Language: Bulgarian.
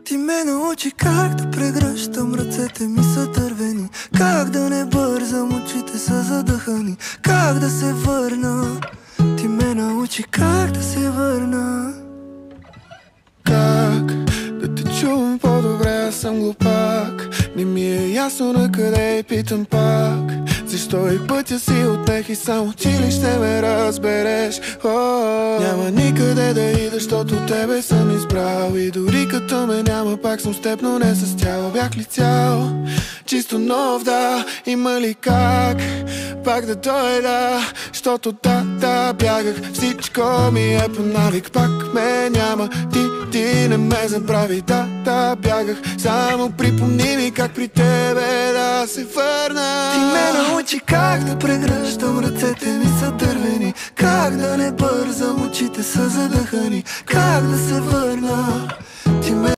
Ти ме научи как да прегръщам, ръцете ми са дървени, как да не бързам, очите са задъхани, как да се върна. Ти ме научи как да се върна. Как да те чувам по-добре, аз съм глупак. Не ми е ясно на къде и питам пак. Защо и пътя си отнех и само ти ли ще ме разбереш? Няма никъде да ида, защото тебе съм избрал. И дори като ме няма, пак съм с теб, но не с тяло. Бях ли цял, чисто нов, да. Има ли как пак да дойда? Защото да, бягах, всичко ми е по навик. Пак ме няма, ти не ме забрави. Да, бягах, само припомни ми как при тебе да се върна. Ти ме научи как да прегръщам, ръцете ми са дървени, как да не бързам, очите са задъхани, как да се върна. Ти ме